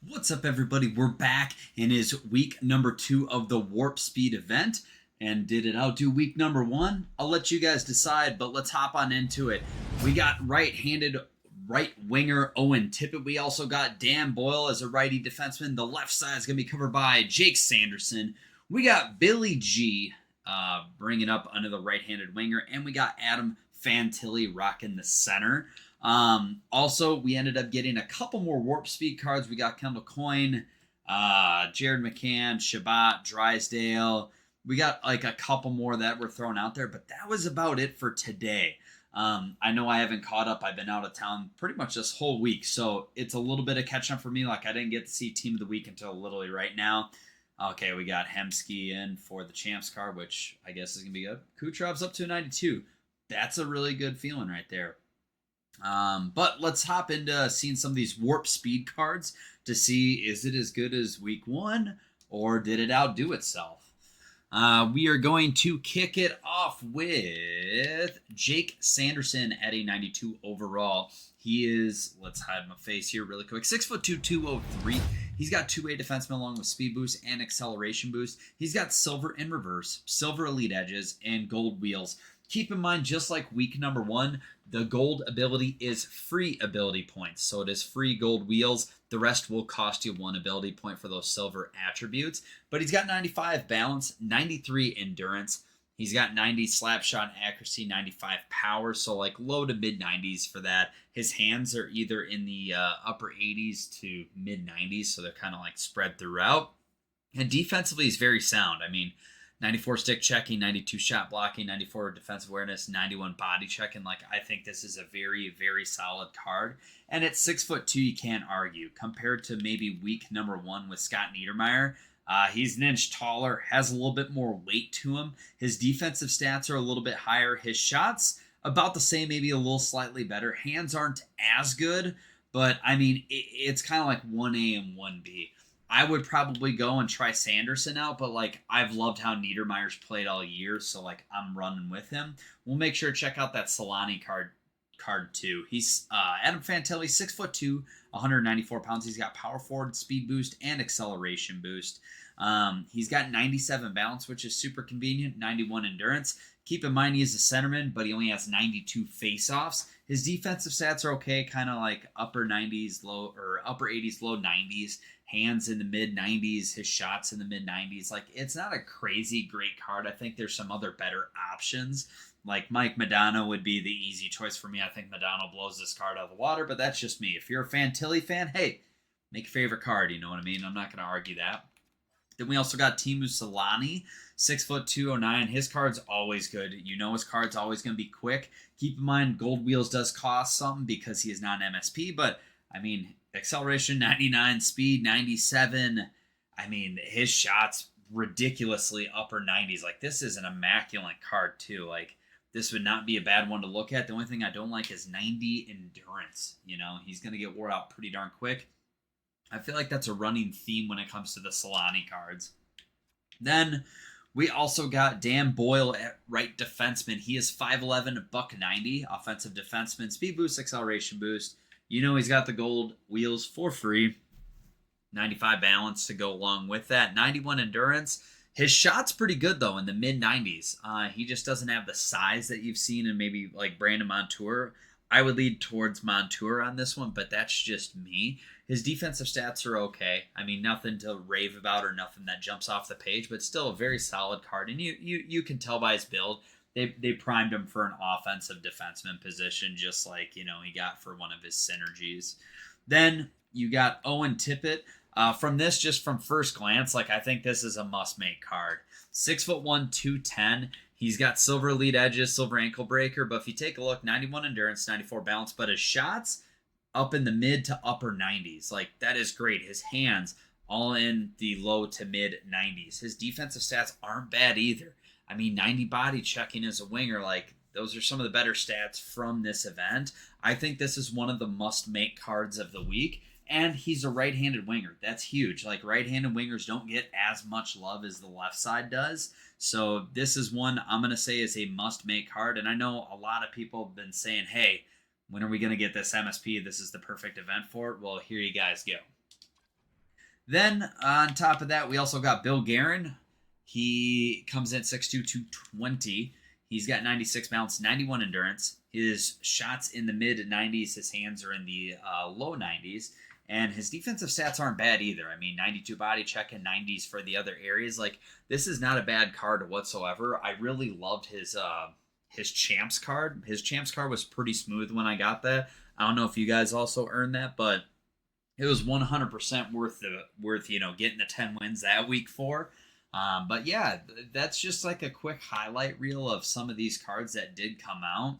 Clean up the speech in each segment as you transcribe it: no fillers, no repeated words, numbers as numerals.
What's up, everybody? We're back and is week number 2 of the Warp Speed event. And did it outdo week number 1? I'll let you guys decide, but let's hop on into it. We got right-handed right winger Owen Tippett. We also got Dan Boyle as a righty defenseman. The left side is going to be covered by Jake Sanderson. We got Billy G bringing up under the right-handed winger, and we got Adam Fantilli rocking the center. Also, we ended up getting a couple more Warp Speed cards. We got Kendall Coyne, Jared McCann, Shabbat, Drysdale. We got like a couple more that were thrown out there, but that was about it for today. I know I haven't caught up. I've been out of town pretty much this whole week, so it's a little bit of catching up for me. Like, I didn't get to see Team of the Week until literally right now. Okay, we got Hemsky in for the Champs card, which I guess is going to be good. Kucherov's up to 92. That's a really good feeling right there. But let's hop into seeing some of these Warp Speed cards to see, is it as good as week 1 or did it outdo itself? We are going to kick it off with Jake Sanderson at a 92 overall. He is, let's hide my face here really quick, 6'2", 203. He's got two-way defenseman along with speed boost and acceleration boost. He's got silver in reverse, silver elite edges, and gold wheels. Keep in mind, just like week number 1, the gold ability is free ability points. So it is free gold wheels. The rest will cost you 1 ability point for those silver attributes. But he's got 95 balance, 93 endurance. He's got 90 slap shot accuracy, 95 power. So like low to mid 90s for that. His hands are either in the upper 80s to mid 90s. So they're kind of like spread throughout. And defensively, he's very sound. I mean, 94 stick checking, 92 shot blocking, 94 defensive awareness, 91 body checking. Like, I think this is a very, very solid card. And at 6'2", you can't argue. Compared to maybe week number 1 with Scott Niedermayer, he's an inch taller, has a little bit more weight to him. His defensive stats are a little bit higher. His shots, about the same, maybe a little slightly better. Hands aren't as good, but I mean, it's kind of like 1A and 1B. I would probably go and try Sanderson out, but like I've loved how Niedermayer's played all year, so like I'm running with him. We'll make sure to check out that Solani card too. He's Adam Fantilli, 6'2", 194 pounds. He's got power forward, speed boost, and acceleration boost. He's got 97 balance, which is super convenient. 91 endurance. Keep in mind he is a centerman, but he only has 92 faceoffs. His defensive stats are okay, kind of like upper 90s, low or upper 80s, low 90s. Hands in the mid 90s, his shots in the mid 90s. Like, it's not a crazy great card. I think there's some other better options. Like Mike Modano would be the easy choice for me. I think Modano blows this card out of the water, but that's just me. If you're a Fantilli fan, hey, make a favorite card. You know what I mean? I'm not going to argue that. Then we also got Teemu Solani, 6'2", His card's always good. You know his card's always going to be quick. Keep in mind, Gold Wheels does cost something because he is not an MSP, but I mean, acceleration 99, speed 97. I mean, his shots ridiculously upper 90s. Like, this is an immaculate card too. Like, this would not be a bad one to look at. The only thing I don't like is 90 endurance. You know, he's going to get wore out pretty darn quick. I feel like that's a running theme when it comes to the Solani cards. Then we also got Dan Boyle at right defenseman. He is 5'11", $190, offensive defenseman, speed boost, acceleration boost. You know he's got the gold wheels for free. 95 balance to go along with that. 91 endurance. His shot's pretty good, though, in the mid-90s. He just doesn't have the size that you've seen in maybe like Brandon Montour. I would lead towards Montour on this one, but that's just me. His defensive stats are okay. I mean, nothing to rave about or nothing that jumps off the page, but still a very solid card. And you can tell by his build, they primed him for an offensive defenseman position, just like, you know, he got for one of his synergies. Then you got Owen Tippett. From this, just from first glance, like, I think this is a must-make card. 6'1", 210. He's got silver elite edges, silver ankle breaker, but if you take a look, 91 endurance, 94 balance, but his shots up in the mid to upper 90s. Like, that is great. His hands all in the low to mid 90s. His defensive stats aren't bad either. I mean, 90 body checking as a winger, like, those are some of the better stats from this event. I think this is one of the must-make cards of the week. And he's a right-handed winger. That's huge. Like, right-handed wingers don't get as much love as the left side does. So this is one I'm going to say is a must-make card. And I know a lot of people have been saying, hey, when are we going to get this MSP? This is the perfect event for it. Well, here you guys go. Then on top of that, we also got Bill Guerin. He comes in 6'2", 220. He's got 96 balance, 91 endurance. His shots in the mid 90s. His hands are in the low 90s. And his defensive stats aren't bad either. I mean, 92 body check and 90s for the other areas. Like, this is not a bad card whatsoever. I really loved his champs card. His champs card was pretty smooth when I got that. I don't know if you guys also earned that, but it was 100% worth getting the 10 wins that week for. But yeah, that's just like a quick highlight reel of some of these cards that did come out.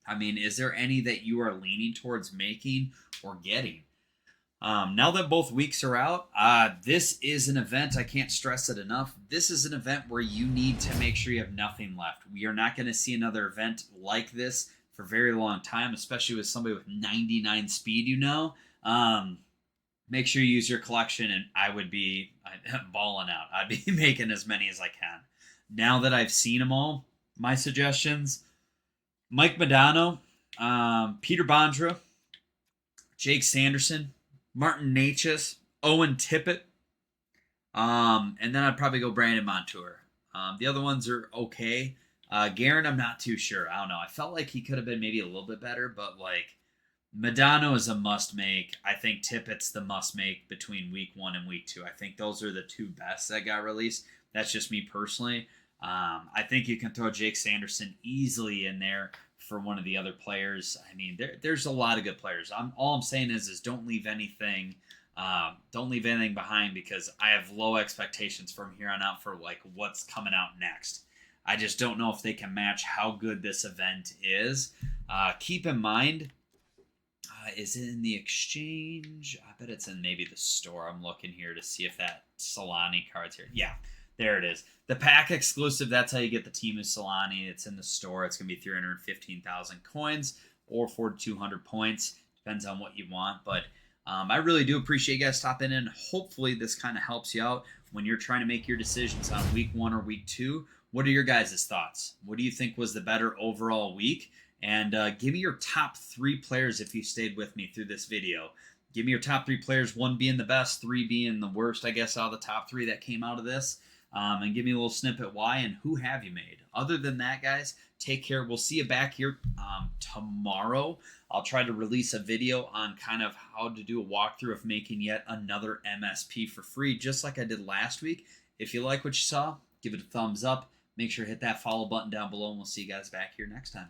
I mean, is there any that you are leaning towards making or getting? Now that both weeks are out, this is an event, I can't stress it enough. This is an event where you need to make sure you have nothing left. We are not going to see another event like this for a very long time, especially with somebody with 99 speed, Make sure you use your collection, and I would be balling out. I'd be making as many as I can. Now that I've seen them all, my suggestions: Mike Modano, Peter Bondra, Jake Sanderson, Martin Necas, Owen Tippett, and then I'd probably go Brandon Montour. The other ones are okay. Guerin, I'm not too sure. I don't know. I felt like he could have been maybe a little bit better, but like Modano is a must make. I think Tippett's the must make between week 1 and week 2. I think those are the two best that got released. That's just me personally. I think you can throw Jake Sanderson easily in there for one of the other players. I mean, there's a lot of good players. All I'm saying is don't leave anything behind, because I have low expectations from here on out for like what's coming out next. I just don't know if they can match how good this event is. Keep in mind, is it in the exchange? I bet it's in maybe the store. I'm looking here to see if that Solani card's here. Yeah, there it is. The pack exclusive, that's how you get the Team of Solani. It's in the store. It's going to be 315,000 coins or 4,200 points. Depends on what you want. But I really do appreciate you guys stopping in. Hopefully this kind of helps you out when you're trying to make your decisions on week 1 or week 2. What are your guys' thoughts? What do you think was the better overall week? And give me your top 3 players if you stayed with me through this video. Give me your top 3 players, 1 being the best, 3 being the worst, I guess, out of the top 3 that came out of this. And give me a little snippet why and who have you made. Other than that, guys, take care. We'll see you back here tomorrow. I'll try to release a video on kind of how to do a walkthrough of making yet another MSP for free, just like I did last week. If you like what you saw, give it a thumbs up. Make sure to hit that follow button down below, and we'll see you guys back here next time.